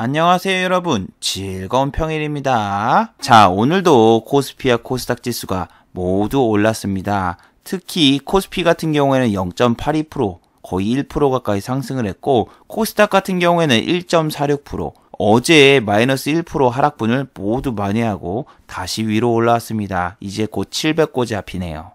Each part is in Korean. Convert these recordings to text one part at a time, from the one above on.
안녕하세요 여러분, 즐거운 평일입니다. 자, 오늘도 코스피와 코스닥 지수가 모두 올랐습니다. 특히 코스피 같은 경우에는 0.82%, 거의 1% 가까이 상승을 했고 코스닥 같은 경우에는 1.46%, 어제 마이너스 1% 하락분을 모두 만회하고 다시 위로 올라왔습니다. 이제 곧 700고지 앞이네요.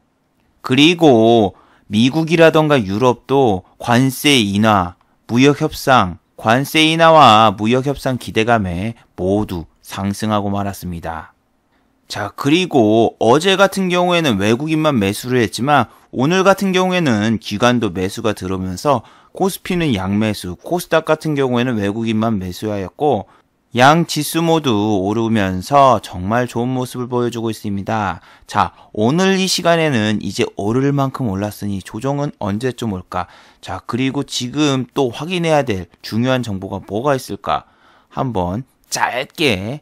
그리고 미국이라던가 유럽도 관세 인하, 무역 협상, 관세 인하와 무역 협상 기대감에 모두 상승하고 말았습니다. 자, 그리고 어제 같은 경우에는 외국인만 매수를 했지만 오늘 같은 경우에는 기관도 매수가 들어오면서 코스피는 양매수, 코스닥 같은 경우에는 외국인만 매수하였고 양 지수 모두 오르면서 정말 좋은 모습을 보여주고 있습니다. 자, 오늘 이 시간에는 이제 오를 만큼 올랐으니 조정은 언제쯤 올까? 자, 그리고 지금 또 확인해야 될 중요한 정보가 뭐가 있을까? 한번 짧게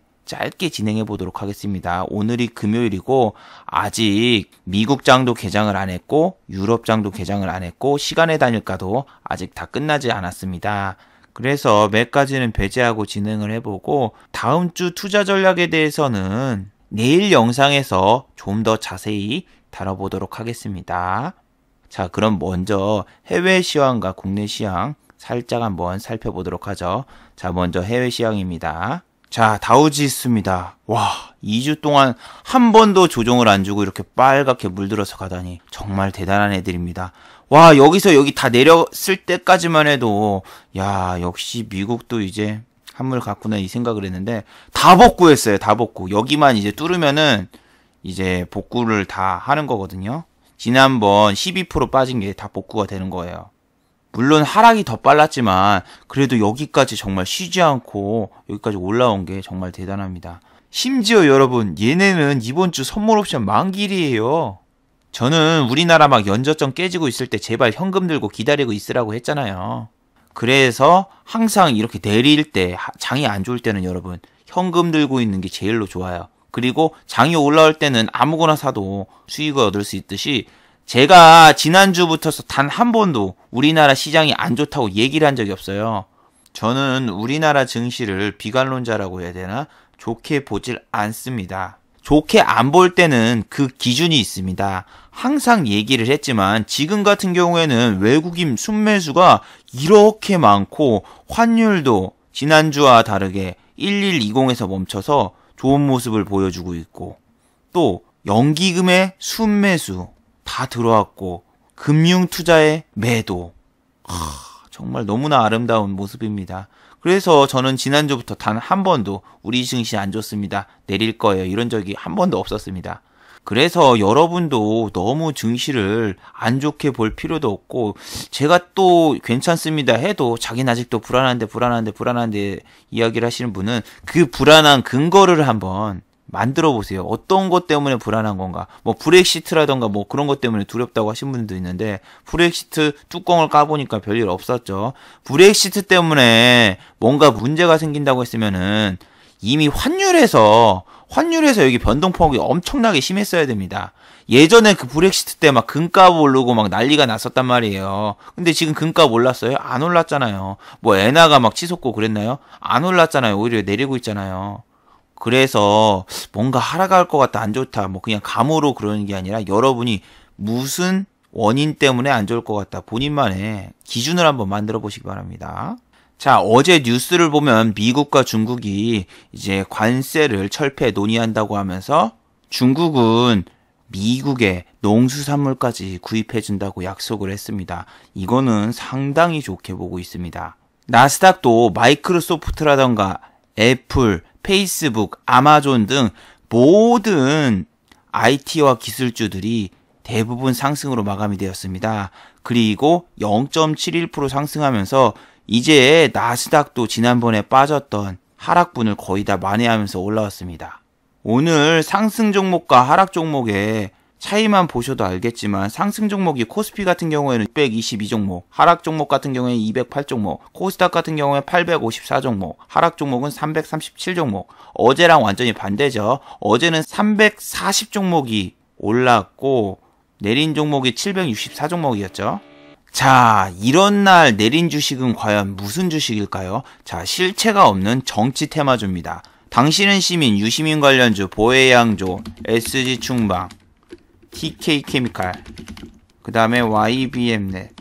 진행해 보도록 하겠습니다. 오늘이 금요일이고 아직 미국장도 개장을 안 했고 유럽장도 개장을 안 했고 시간의 단일가도 아직 다 끝나지 않았습니다. 그래서 몇 가지는 배제하고 진행을 해보고 다음 주 투자 전략에 대해서는 내일 영상에서 좀 더 자세히 다뤄보도록 하겠습니다. 자, 그럼 먼저 해외 시황과 국내 시황 살짝 한번 살펴보도록 하죠. 자, 먼저 해외 시황입니다. 자, 다우지수입니다. 와, 2주 동안 한 번도 조정을 안 주고 이렇게 빨갛게 물들어서 가다니 정말 대단한 애들입니다. 와, 여기서 여기 다 내렸을 때까지만 해도 야, 역시 미국도 이제 한물 갔구나 이 생각을 했는데 다 복구했어요. 다 복구. 여기만 이제 뚫으면은 이제 복구를 다 하는 거거든요. 지난번 12% 빠진 게 다 복구가 되는 거예요. 물론 하락이 더 빨랐지만 그래도 여기까지 정말 쉬지 않고 여기까지 올라온 게 정말 대단합니다. 심지어 여러분, 얘네는 이번 주 선물 옵션 만기일이에요. 저는 우리나라 막 연저점 깨지고 있을 때 제발 현금 들고 기다리고 있으라고 했잖아요. 그래서 항상 이렇게 내릴 때, 장이 안 좋을 때는 여러분 현금 들고 있는 게 제일로 좋아요. 그리고 장이 올라올 때는 아무거나 사도 수익을 얻을 수 있듯이 제가 지난주부터 단 한 번도 우리나라 시장이 안 좋다고 얘기를 한 적이 없어요. 저는 우리나라 증시를 비관론자라고 해야 되나? 좋게 보질 않습니다. 좋게 안 볼 때는 그 기준이 있습니다. 항상 얘기를 했지만 지금 같은 경우에는 외국인 순매수가 이렇게 많고 환율도 지난주와 다르게 1120에서 멈춰서 좋은 모습을 보여주고 있고 또 연기금의 순매수 다 들어왔고 금융투자의 매도 정말 너무나 아름다운 모습입니다. 그래서 저는 지난주부터 단 한 번도 우리 증시 안 좋습니다, 내릴 거예요, 이런 적이 한 번도 없었습니다. 그래서 여러분도 너무 증시를 안 좋게 볼 필요도 없고 제가 또 괜찮습니다 해도 자기는 아직도 불안한데 이야기를 하시는 분은 그 불안한 근거를 한번 만들어 보세요. 어떤 것 때문에 불안한 건가? 뭐 브렉시트라던가 뭐 그런 것 때문에 두렵다고 하신 분도 있는데 브렉시트 뚜껑을 까보니까 별일 없었죠. 브렉시트 때문에 뭔가 문제가 생긴다고 했으면은 이미 환율에서 여기 변동폭이 엄청나게 심했어야 됩니다. 예전에 그 브렉시트 때 막 금값 오르고 막 난리가 났었단 말이에요. 근데 지금 금값 올랐어요? 안 올랐잖아요. 뭐 엔화가 막 치솟고 그랬나요? 안 올랐잖아요. 오히려 내리고 있잖아요. 그래서 뭔가 하락할 것 같다, 안 좋다, 뭐 그냥 감으로 그러는 게 아니라 여러분이 무슨 원인 때문에 안 좋을 것 같다, 본인만의 기준을 한번 만들어 보시기 바랍니다. 자, 어제 뉴스를 보면 미국과 중국이 이제 관세를 철폐 논의한다고 하면서 중국은 미국의 농수산물까지 구입해준다고 약속을 했습니다. 이거는 상당히 좋게 보고 있습니다. 나스닥도 마이크로소프트라던가 애플, 페이스북, 아마존 등 모든 IT와 기술주들이 대부분 상승으로 마감이 되었습니다. 그리고 0.71% 상승하면서 이제 나스닥도 지난번에 빠졌던 하락분을 거의 다 만회하면서 올라왔습니다. 오늘 상승 종목과 하락 종목의 차이만 보셔도 알겠지만 상승 종목이 코스피 같은 경우에는 622종목, 하락 종목 같은 경우에는 208종목, 코스닥 같은 경우에 854종목, 하락 종목은 337종목. 어제랑 완전히 반대죠. 어제는 340종목이 올랐고 내린 종목이 764종목이었죠. 자, 이런 날 내린 주식은 과연 무슨 주식일까요? 자, 실체가 없는 정치 테마주입니다. 당신은 시민, 유시민 관련주, 보혜양조, SG충방, TK케미칼, 그 다음에 YBM넷.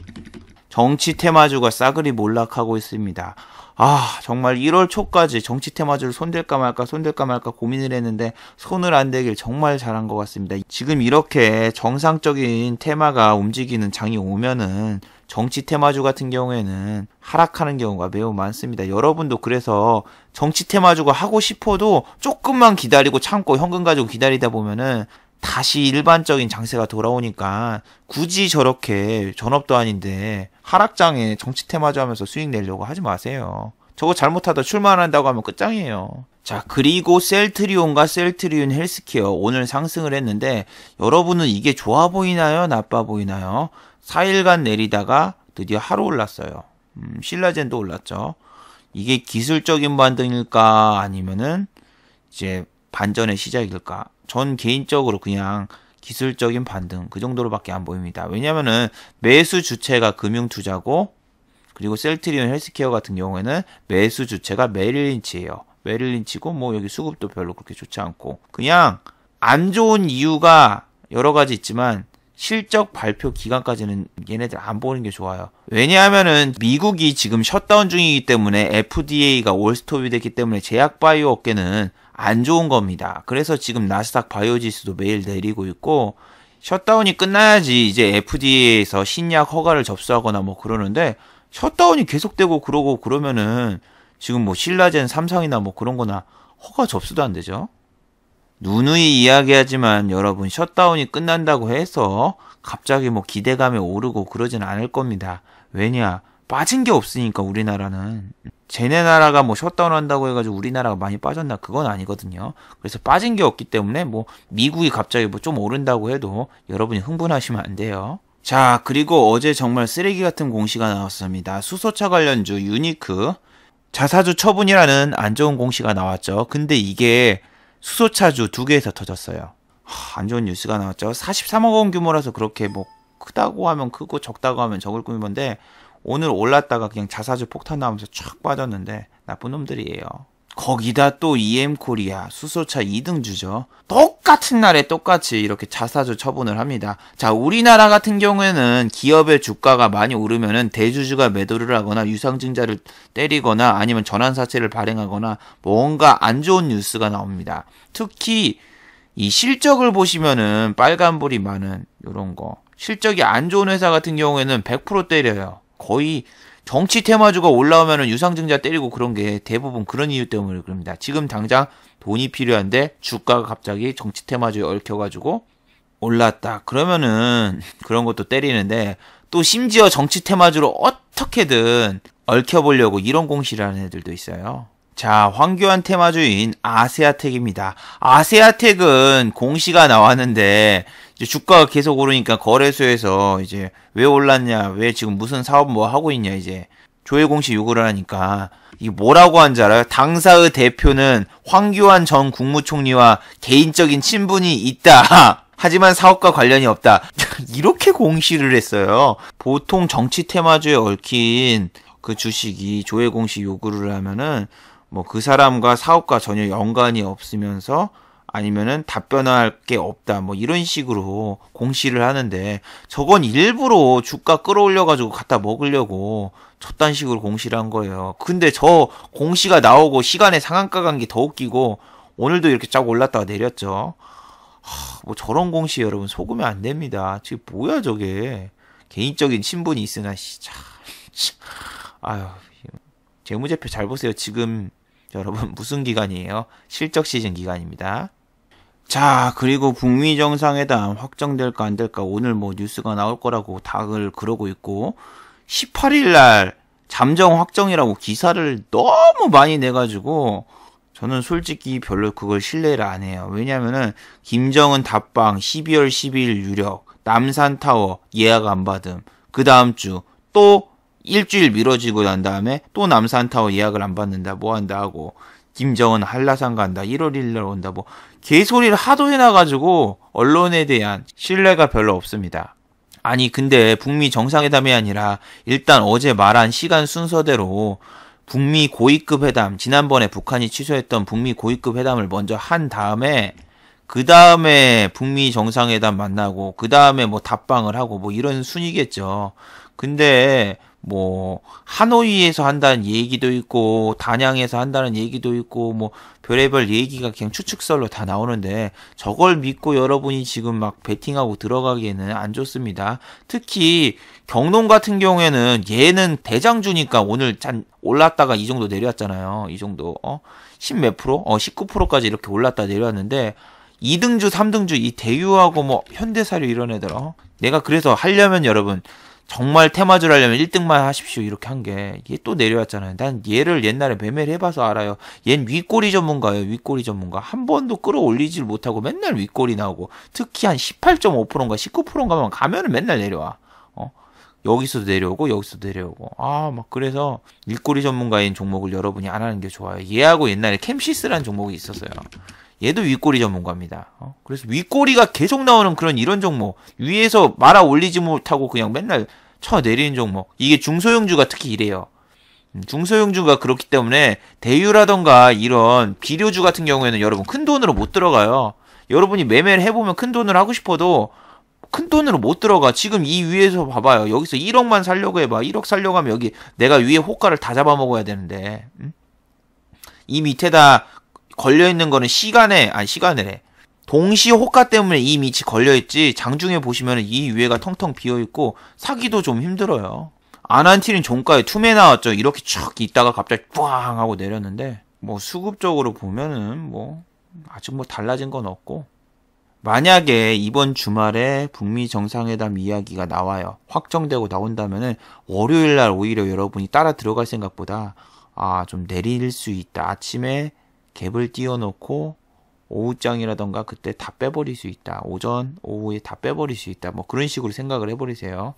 정치 테마주가 싸그리 몰락하고 있습니다. 아, 정말 1월 초까지 정치 테마주를 손댈까 말까 고민을 했는데 손을 안 대길 정말 잘한 것 같습니다. 지금 이렇게 정상적인 테마가 움직이는 장이 오면은 정치 테마주 같은 경우에는 하락하는 경우가 매우 많습니다. 여러분도 그래서 정치 테마주가 하고 싶어도 조금만 기다리고 참고 현금 가지고 기다리다 보면은 다시 일반적인 장세가 돌아오니까 굳이 저렇게 전업도 아닌데 하락장에 정치 테마주 하면서 수익 내려고 하지 마세요. 저거 잘못하다 출마한다고 하면 끝장이에요. 자, 그리고 셀트리온과 셀트리온 헬스케어 오늘 상승을 했는데 여러분은 이게 좋아 보이나요? 나빠 보이나요? 4일간 내리다가 드디어 하루 올랐어요. 신라젠도 올랐죠. 이게 기술적인 반등일까 아니면은 이제 반전의 시작일까? 전 개인적으로 그냥 기술적인 반등 그 정도로밖에 안 보입니다. 왜냐면은 매수 주체가 금융투자고 그리고 셀트리온 헬스케어 같은 경우에는 매수 주체가 메릴린치예요. 메릴린치고 뭐 여기 수급도 별로 그렇게 좋지 않고 그냥 안 좋은 이유가 여러 가지 있지만 실적 발표 기간까지는 얘네들 안 보는 게 좋아요. 왜냐하면은 미국이 지금 셧다운 중이기 때문에 FDA가 올스톱이 됐기 때문에 제약 바이오 업계는 안 좋은 겁니다. 그래서 지금 나스닥 바이오 지수도 매일 내리고 있고 셧다운이 끝나야지 이제 FDA에서 신약 허가를 접수하거나 뭐 그러는데 셧다운이 계속되고 그러고 그러면은 지금 뭐 신라젠, 삼성이나 뭐 그런 거나 허가 접수도 안 되죠. 누누이 이야기하지만 여러분 셧다운이 끝난다고 해서 갑자기 뭐 기대감이 오르고 그러진 않을 겁니다. 왜냐? 빠진 게 없으니까 우리나라는. 쟤네 나라가 뭐 셧다운 한다고 해가지고 우리나라가 많이 빠졌나? 그건 아니거든요. 그래서 빠진 게 없기 때문에 뭐 미국이 갑자기 뭐 좀 오른다고 해도 여러분이 흥분하시면 안 돼요. 자, 그리고 어제 정말 쓰레기 같은 공시가 나왔습니다. 수소차 관련주 유니크 자사주 처분이라는 안 좋은 공시가 나왔죠. 근데 이게 수소차주 두 개에서 터졌어요. 안 좋은 뉴스가 나왔죠. 43억 원 규모라서 그렇게 뭐 크다고 하면 크고 적다고 하면 적을 규모인데 오늘 올랐다가 그냥 자사주 폭탄 나오면서 촥 빠졌는데 나쁜 놈들이에요. 거기다 또 EM코리아 수소차 2등주죠. 똑같은 날에 똑같이 이렇게 자사주 처분을 합니다. 자, 우리나라 같은 경우에는 기업의 주가가 많이 오르면은 대주주가 매도를 하거나 유상증자를 때리거나 아니면 전환사채를 발행하거나 뭔가 안 좋은 뉴스가 나옵니다. 특히 이 실적을 보시면은 빨간불이 많은 이런 거. 실적이 안 좋은 회사 같은 경우에는 100% 때려요. 거의 정치 테마주가 올라오면은 유상증자 때리고 그런 게 대부분 그런 이유 때문에 그럽니다. 지금 당장 돈이 필요한데 주가가 갑자기 정치 테마주에 얽혀가지고 올랐다. 그러면은 그런 것도 때리는데 또 심지어 정치 테마주로 어떻게든 얽혀보려고 이런 공시를 하는 애들도 있어요. 자, 황교안 테마주인 아세아텍입니다. 아세아텍은 공시가 나왔는데 이제 주가가 계속 오르니까 거래소에서 이제 왜 올랐냐, 왜 지금 무슨 사업 뭐 하고 있냐 이제 조회 공시 요구를 하니까 이게 뭐라고 한 줄 알아요? 당사의 대표는 황교안 전 국무총리와 개인적인 친분이 있다. 하지만 사업과 관련이 없다. 이렇게 공시를 했어요. 보통 정치 테마주에 얽힌 그 주식이 조회 공시 요구를 하면은 뭐 그 사람과 사업과 전혀 연관이 없으면서 아니면은 답변할 게 없다 뭐 이런 식으로 공시를 하는데 저건 일부러 주가 끌어올려가지고 갖다 먹으려고 저딴 식으로 공시를 한 거예요. 근데 저 공시가 나오고 시간에 상한가 간 게 더 웃기고 오늘도 이렇게 쫙 올랐다가 내렸죠. 뭐 저런 공시 여러분 속으면 안 됩니다. 지금 뭐야 저게. 개인적인 친분이 있으나 아유, 재무제표 잘 보세요. 지금 여러분 무슨 기간이에요? 실적 시즌 기간입니다. 자, 그리고 북미 정상회담 확정될까 안 될까 오늘 뭐 뉴스가 나올 거라고 다들 그러고 있고 18일 날 잠정 확정이라고 기사를 너무 많이 내가지고 저는 솔직히 별로 그걸 신뢰를 안 해요. 왜냐면은 김정은 답방 12월 12일 유력 남산타워 예약 안 받음 그 다음 주 또 일주일 미뤄지고 난 다음에 또 남산타워 예약을 안 받는다 뭐 한다 하고 김정은 한라산 간다 1월 1일 온다 뭐 개소리를 하도 해놔가지고 언론에 대한 신뢰가 별로 없습니다. 아니 근데 북미 정상회담이 아니라 일단 어제 말한 시간 순서대로 북미 고위급 회담, 지난번에 북한이 취소했던 북미 고위급 회담을 먼저 한 다음에 그 다음에 북미 정상회담 만나고 그 다음에 뭐 답방을 하고 뭐 이런 순위겠죠. 근데 뭐 하노이에서 한다는 얘기도 있고 단양에서 한다는 얘기도 있고 뭐 별의별 얘기가 그냥 추측설로 다 나오는데 저걸 믿고 여러분이 지금 막 베팅하고 들어가기에는 안 좋습니다. 특히 경농 같은 경우에는 얘는 대장주니까 오늘 짠 올랐다가 이 정도 내려왔잖아요. 이 정도 10몇 프로? 19%까지 이렇게 올랐다 내려왔는데 2등주 3등주 이 대유하고 뭐 현대사료 이런 애들 내가 그래서 하려면 여러분 정말 테마주를 하려면 1등만 하십시오. 이렇게 한 게 얘 또 내려왔잖아요. 난 얘를 옛날에 매매를 해봐서 알아요. 얜 윗꼬리 전문가예요. 윗꼬리 전문가. 한 번도 끌어올리질 못하고 맨날 윗꼬리 나오고 특히 한 18.5%인가 19%인가만 가면은 맨날 내려와. 여기서도 내려오고 여기서도 내려오고 막 그래서 윗꼬리 전문가인 종목을 여러분이 안 하는 게 좋아요. 얘하고 옛날에 캠시스라는 종목이 있었어요. 얘도 윗꼬리 전문가입니다. 그래서 윗꼬리가 계속 나오는 그런 이런 종목 위에서 말아 올리지 못하고 그냥 맨날 쳐 내리는 종목 이게 중소형주가 특히 이래요. 중소형주가 그렇기 때문에 대유라던가 이런 비료주 같은 경우에는 여러분 큰 돈으로 못 들어가요. 여러분이 매매를 해보면 큰 돈으로 하고 싶어도 큰 돈으로 못 들어가. 지금 이 위에서 봐봐요. 여기서 1억만 살려고 해봐. 1억 살려고 하면 여기 내가 위에 호가를 다 잡아먹어야 되는데 이 밑에다 걸려있는 거는 시간이래. 동시 호가 때문에 이 밑이 걸려있지 장중에 보시면 이 위에가 텅텅 비어있고 사기도 좀 힘들어요. 아난티린 종가에 투매 나왔죠. 이렇게 촥 있다가 갑자기 꽝 하고 내렸는데 뭐 수급적으로 보면은 뭐 아직 뭐 달라진 건 없고 만약에 이번 주말에 북미 정상회담 이야기가 나와요. 확정되고 나온다면은 월요일날 오히려 여러분이 따라 들어갈 생각보다 좀 내릴 수 있다. 아침에 갭을 띄워놓고 오후장이라던가 그때 다 빼버릴 수 있다. 오전, 오후에 다 빼버릴 수 있다. 뭐 그런 식으로 생각을 해버리세요.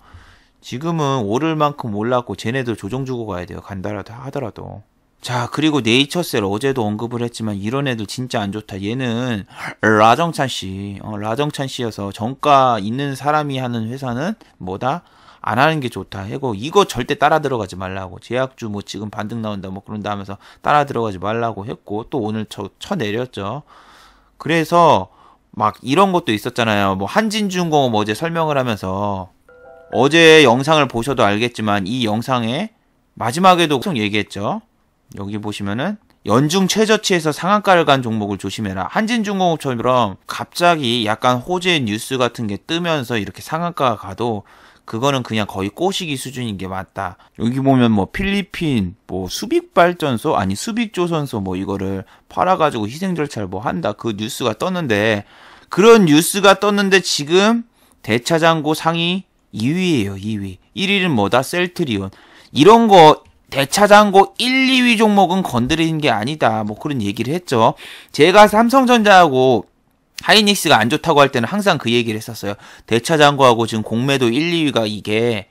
지금은 오를 만큼 올랐고 쟤네도 조정 주고 가야 돼요. 간다라도 하더라도. 자 그리고 네이처셀 어제도 언급을 했지만 이런 애들 진짜 안 좋다. 얘는 라정찬씨 라정찬씨여서 정가 있는 사람이 하는 회사는 뭐다? 안 하는 게 좋다 해고 이거 절대 따라 들어가지 말라고 제약주 뭐 지금 반등 나온다 뭐 그런다 하면서 따라 들어가지 말라고 했고 또 오늘 쳐내렸죠. 그래서 막 이런 것도 있었잖아요. 뭐 한진중공업 어제 설명을 하면서 어제 영상을 보셔도 알겠지만 이 영상에 마지막에도 계속 얘기했죠. 여기 보시면은 연중 최저치에서 상한가를 간 종목을 조심해라. 한진중공업처럼 갑자기 약간 호재 뉴스 같은 게 뜨면서 이렇게 상한가가 가도 그거는 그냥 거의 꼬시기 수준인 게 맞다. 여기 보면 뭐 필리핀 뭐 수빅발전소 아니 수빅조선소 뭐 이거를 팔아가지고 희생절차를 뭐 한다. 그 뉴스가 떴는데 그런 뉴스가 떴는데 지금 대차장고 상위 2위예요. 2위. 1위는 뭐다? 셀트리온. 이런 거 대차장고 1, 2위 종목은 건드리는 게 아니다. 뭐 그런 얘기를 했죠. 제가 삼성전자하고 하이닉스가 안 좋다고 할 때는 항상 그 얘기를 했었어요. 대차장고하고 지금 공매도 1, 2위가 이게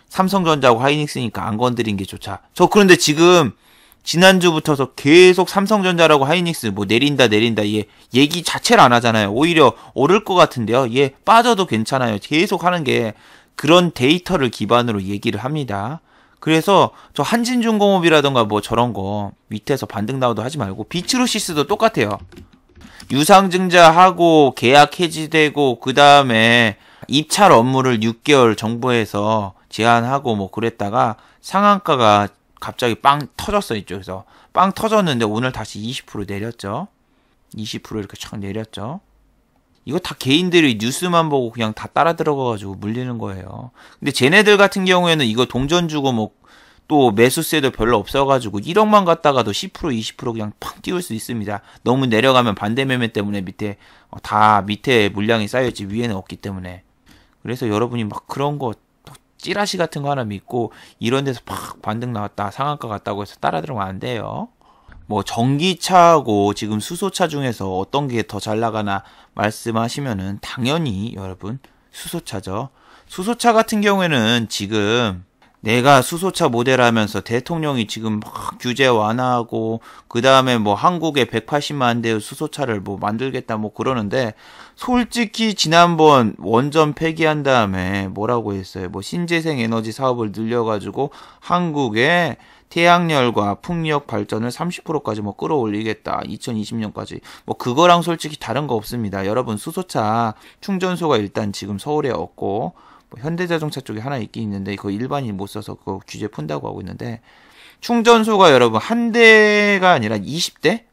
삼성전자하고 하이닉스니까 안 건드린 게 좋다. 저 그런데 지금 지난주부터서 계속 삼성전자라고 하이닉스 뭐 내린다 얘 얘기 자체를 안 하잖아요. 오히려 오를 것 같은데요. 얘 빠져도 괜찮아요. 계속 하는 게 그런 데이터를 기반으로 얘기를 합니다. 그래서 저 한진중공업이라던가 뭐 저런 거 밑에서 반등 나오도 하지 말고 비츠로시스도 똑같아요. 유상증자하고 계약 해지되고 그 다음에 입찰 업무를 6개월 정부에서 제한하고 뭐 그랬다가 상한가가 갑자기 빵 터졌어 이쪽에서 빵 터졌는데 오늘 다시 20% 내렸죠. 20% 이렇게 촥 내렸죠. 이거 다 개인들이 뉴스만 보고 그냥 다 따라 들어가가지고 물리는 거예요. 근데 쟤네들 같은 경우에는 이거 동전 주고 뭐 또 매수세도 별로 없어가지고 1억만 갖다가도 10% 20% 그냥 팍 띄울 수 있습니다. 너무 내려가면 반대 매매 때문에 밑에 물량이 쌓여있지 위에는 없기 때문에. 그래서 여러분이 막 그런 거 찌라시 같은 거 하나 믿고 이런 데서 팍 반등 나왔다 상한가 갔다고 해서 따라 들어가면 안 돼요. 뭐 전기차하고 지금 수소차 중에서 어떤 게 더 잘 나가나 말씀하시면은 당연히 여러분 수소차죠. 수소차 같은 경우에는 지금 내가 수소차 모델 하면서 대통령이 지금 막 규제 완화하고 그 다음에 뭐 한국에 180만 대의 수소차를 뭐 만들겠다 뭐 그러는데 솔직히 지난번 원전 폐기한 다음에 뭐라고 했어요? 뭐 신재생 에너지 사업을 늘려가지고 한국에 태양열과 풍력 발전을 30%까지 뭐 끌어올리겠다. 2020년까지. 뭐 그거랑 솔직히 다른 거 없습니다. 여러분 수소차 충전소가 일단 지금 서울에 없고 뭐 현대자동차 쪽에 하나 있긴 있는데 그거 일반인 못 써서 그거 규제 푼다고 하고 있는데 충전소가 여러분 한 대가 아니라 20대?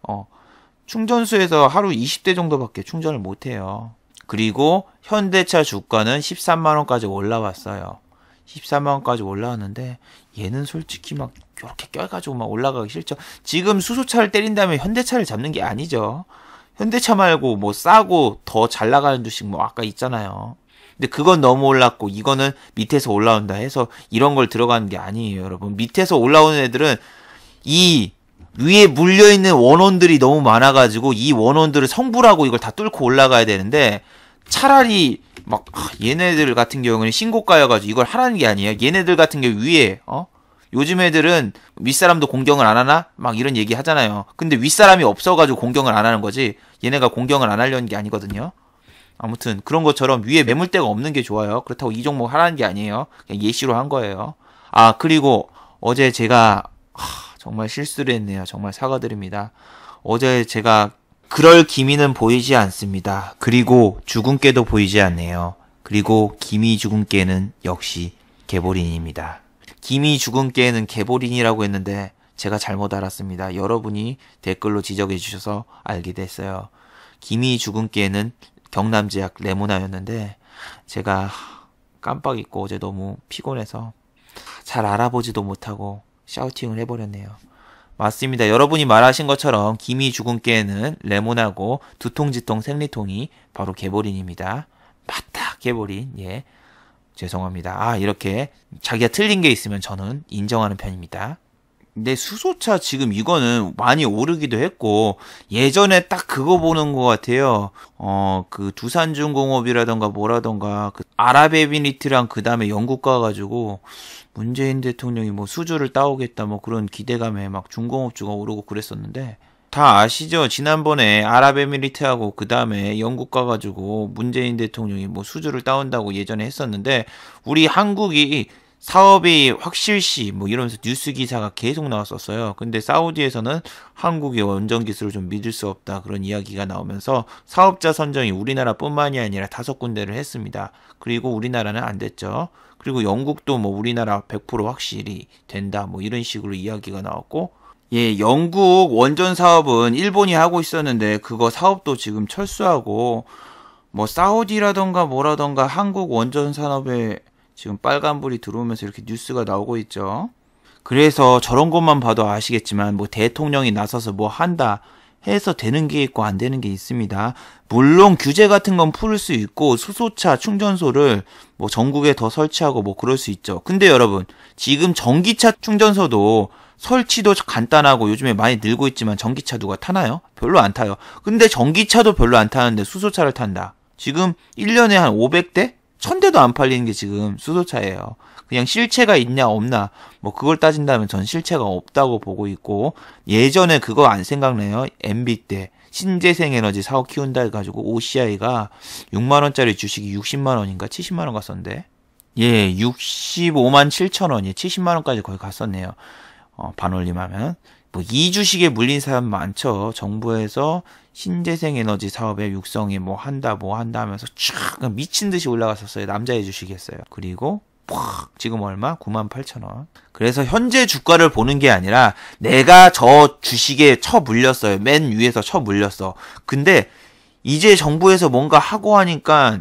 충전소에서 하루 20대 정도밖에 충전을 못 해요. 그리고 현대차 주가는 13만 원까지 올라왔어요. 13만 원까지 올라왔는데 얘는 솔직히 막 이렇게 껴가지고 막 올라가기 싫죠. 지금 수소차를 때린다면 현대차를 잡는 게 아니죠. 현대차 말고 뭐 싸고 더 잘 나가는 주식 뭐 아까 있잖아요. 근데 그건 너무 올랐고 이거는 밑에서 올라온다 해서 이런 걸 들어가는 게 아니에요, 여러분. 밑에서 올라오는 애들은 이 위에 물려있는 원원들이 너무 많아가지고 이 원원들을 성불하고 이걸 다 뚫고 올라가야 되는데 차라리 막 얘네들 같은 경우는 신고가여가지고 이걸 하라는 게 아니에요. 얘네들 같은 경우 위에 요즘 애들은 윗사람도 공경을 안 하나? 막 이런 얘기 하잖아요. 근데 윗사람이 없어가지고 공경을 안 하는 거지 얘네가 공경을 안 하려는 게 아니거든요. 아무튼 그런 것처럼 위에 매물대가 없는 게 좋아요. 그렇다고 이 종목 하라는 게 아니에요. 그냥 예시로 한 거예요. 그리고 어제 제가 정말 실수를 했네요. 정말 사과드립니다. 어제 제가 그럴 기미는 보이지 않습니다. 그리고 죽은 깨도 보이지 않네요. 그리고 기미 죽은 깨는 역시 개보린입니다. 기미 죽은 깨는 개보린이라고 했는데 제가 잘못 알았습니다. 여러분이 댓글로 지적해 주셔서 알게 됐어요. 기미 죽은 깨는 경남제약 레모나였는데 제가 깜빡 잊고 어제 너무 피곤해서 잘 알아보지도 못하고 샤우팅을 해버렸네요. 맞습니다. 여러분이 말하신 것처럼 기미 죽은 깨는 레몬하고 두통지통 생리통이 바로 개보린입니다. 맞다, 개보린. 예, 죄송합니다. 이렇게 자기가 틀린 게 있으면 저는 인정하는 편입니다. 근데 수소차 지금 이거는 많이 오르기도 했고 예전에 딱 그거 보는 것 같아요. 그 두산중공업이라던가 뭐라던가 그 아랍에미리트랑 그 다음에 영국 가가지고 문재인 대통령이 뭐 수주를 따오겠다 뭐 그런 기대감에 막 중공업주가 오르고 그랬었는데 다 아시죠? 지난번에 아랍에미리트하고 그 다음에 영국 가가지고 문재인 대통령이 뭐 수주를 따온다고 예전에 했었는데 우리 한국이 사업이 확실시 뭐 이러면서 뉴스 기사가 계속 나왔었어요. 근데 사우디에서는 한국의 원전 기술을 좀 믿을 수 없다 그런 이야기가 나오면서 사업자 선정이 우리나라뿐만이 아니라 5군데를 했습니다. 그리고 우리나라는 안 됐죠. 그리고 영국도 뭐 우리나라 100% 확실히 된다 뭐 이런 식으로 이야기가 나왔고 예, 영국 원전 사업은 일본이 하고 있었는데 그거 사업도 지금 철수하고 뭐 사우디라던가 뭐라던가 한국 원전 산업에 지금 빨간불이 들어오면서 이렇게 뉴스가 나오고 있죠. 그래서 저런 것만 봐도 아시겠지만 뭐 대통령이 나서서 뭐 한다 해서 되는 게 있고 안 되는 게 있습니다. 물론 규제 같은 건 풀 수 있고 수소차 충전소를 뭐 전국에 더 설치하고 뭐 그럴 수 있죠. 근데 여러분 지금 전기차 충전소도 설치도 간단하고 요즘에 많이 늘고 있지만 전기차 누가 타나요? 별로 안 타요. 근데 전기차도 별로 안 타는데 수소차를 탄다. 지금 1년에 한 500대? 1000대도 안 팔리는 게 지금 수소차예요. 그냥 실체가 있냐 없나 뭐 그걸 따진다면 전 실체가 없다고 보고 있고 예전에 그거 안 생각나요? MB 때 신재생에너지 사업 키운다 해가지고 OCI가 6만원짜리 주식이 60만원인가 70만원 갔었는데 예 65만 7천원이 70만원까지 거의 갔었네요. 반올림하면 뭐 이 주식에 물린 사람 많죠. 정부에서 신재생에너지 사업의 육성에 뭐 한다 하면서 쫙 미친 듯이 올라갔었어요. 남자의 주식이었어요. 그리고 팍 지금 얼마? 98,000원. 그래서 현재 주가를 보는 게 아니라 내가 저 주식에 쳐 물렸어요. 맨 위에서 쳐 물렸어. 근데 이제 정부에서 뭔가 하고 하니까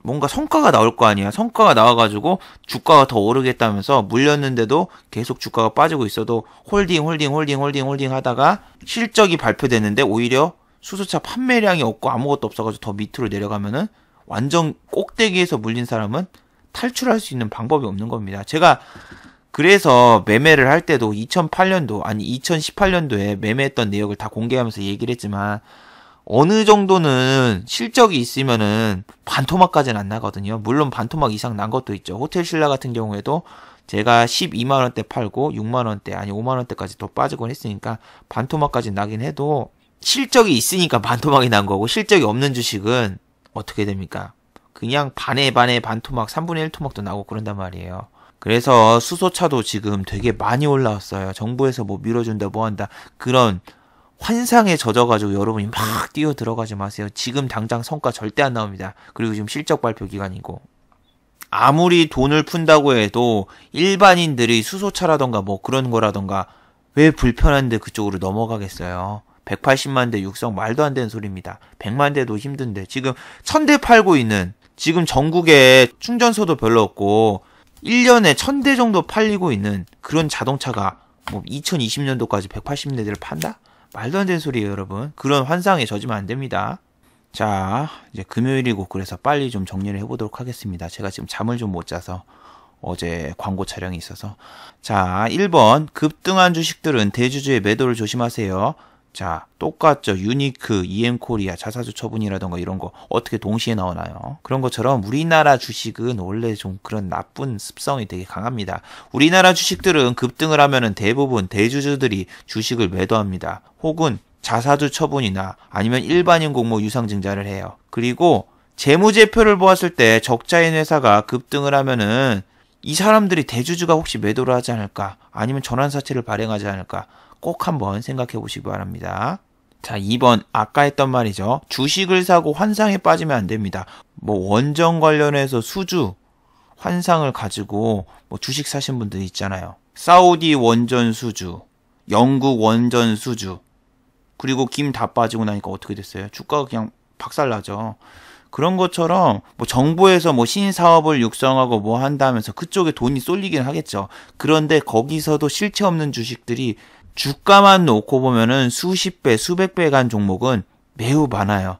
뭔가 성과가 나올 거 아니야. 성과가 나와가지고 주가가 더 오르겠다면서 물렸는데도 계속 주가가 빠지고 있어도 홀딩 하다가 실적이 발표됐는데 오히려 수소차 판매량이 없고 아무것도 없어가지고 더 밑으로 내려가면은 완전 꼭대기에서 물린 사람은 탈출할 수 있는 방법이 없는 겁니다. 제가 그래서 매매를 할 때도 2008년도 아니 2018년도에 매매했던 내역을 다 공개하면서 얘기를 했지만 어느 정도는 실적이 있으면은 반토막까지는 안 나거든요. 물론 반토막 이상 난 것도 있죠. 호텔신라 같은 경우에도 제가 12만원대 팔고 6만원대 아니 5만원대까지 더 빠지곤 했으니까 반토막까지 나긴 해도 실적이 있으니까 반토막이 난 거고 실적이 없는 주식은 어떻게 됩니까? 그냥 반에 반토막 3분의 1 토막도 나고 그런단 말이에요. 그래서 수소차도 지금 되게 많이 올라왔어요. 정부에서 뭐 밀어준다 뭐 한다 그런 환상에 젖어가지고 여러분이 막 뛰어 들어가지 마세요. 지금 당장 성과 절대 안 나옵니다. 그리고 지금 실적 발표 기간이고 아무리 돈을 푼다고 해도 일반인들이 수소차라던가 뭐 그런 거라던가 왜 불편한데 그쪽으로 넘어가겠어요. 180만 대 육성 말도 안 되는 소리입니다. 100만 대도 힘든데 지금 1000대 팔고 있는 지금 전국에 충전소도 별로 없고 1년에 1000대 정도 팔리고 있는 그런 자동차가 뭐 2020년도까지 180대를 판다? 말도 안 되는 소리예요, 여러분. 그런 환상에 젖으면 안 됩니다. 자, 이제 금요일이고 그래서 빨리 좀 정리를 해보도록 하겠습니다. 제가 지금 잠을 좀 못 자서 어제 광고 촬영이 있어서. 자, 1번 급등한 주식들은 대주주의 매도를 조심하세요. 자, 똑같죠. 유니크, EM코리아, 자사주 처분이라던가 이런 거 어떻게 동시에 나오나요? 그런 것처럼 우리나라 주식은 원래 좀 그런 나쁜 습성이 되게 강합니다. 우리나라 주식들은 급등을 하면은 대부분 대주주들이 주식을 매도합니다. 혹은 자사주 처분이나 아니면 일반인 공모 유상증자를 해요. 그리고 재무제표를 보았을 때 적자인 회사가 급등을 하면은 이 사람들이 대주주가 혹시 매도를 하지 않을까? 아니면 전환사채를 발행하지 않을까? 꼭 한번 생각해 보시기 바랍니다. 자, 2번 아까 했던 말이죠. 주식을 사고 환상에 빠지면 안 됩니다. 뭐 원전 관련해서 수주 환상을 가지고 뭐 주식 사신 분들 있잖아요. 사우디 원전 수주, 영국 원전 수주, 그리고 김 다 빠지고 나니까 어떻게 됐어요? 주가가 그냥 박살나죠. 그런 것처럼 뭐 정부에서 뭐 신사업을 육성하고 뭐 한다면서 그쪽에 돈이 쏠리긴 하겠죠. 그런데 거기서도 실체 없는 주식들이 주가만 놓고 보면은 수십 배, 수백 배 간 종목은 매우 많아요.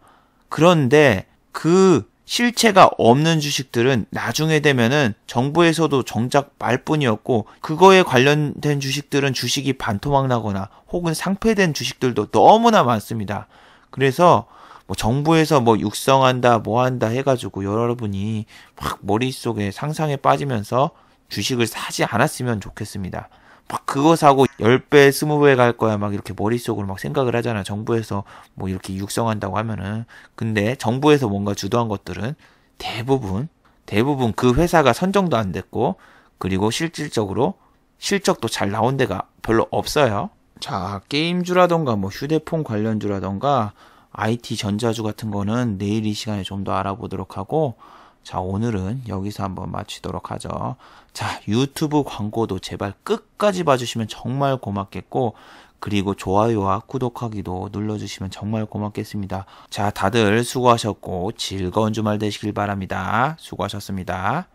그런데 그 실체가 없는 주식들은 나중에 되면은 정부에서도 정작 말뿐이었고 그거에 관련된 주식들은 주식이 반토막 나거나 혹은 상폐된 주식들도 너무나 많습니다. 그래서 뭐 정부에서 뭐 육성한다 뭐 한다 해가지고 여러분이 막 머릿속에 상상에 빠지면서 주식을 사지 않았으면 좋겠습니다. 막 그거 사고 10배, 20배 갈 거야 막 이렇게 머릿속으로 막 생각을 하잖아. 정부에서 뭐 이렇게 육성한다고 하면은. 근데 정부에서 뭔가 주도한 것들은 대부분 그 회사가 선정도 안 됐고 그리고 실질적으로 실적도 잘 나온 데가 별로 없어요. 자, 게임주라던가 뭐 휴대폰 관련주라던가 IT 전자주 같은 거는 내일 이 시간에 좀 더 알아보도록 하고 자, 오늘은 여기서 한번 마치도록 하죠. 자, 유튜브 광고도 제발 끝까지 봐주시면 정말 고맙겠고 그리고 좋아요와 구독하기도 눌러주시면 정말 고맙겠습니다. 자, 다들 수고하셨고 즐거운 주말 되시길 바랍니다. 수고하셨습니다.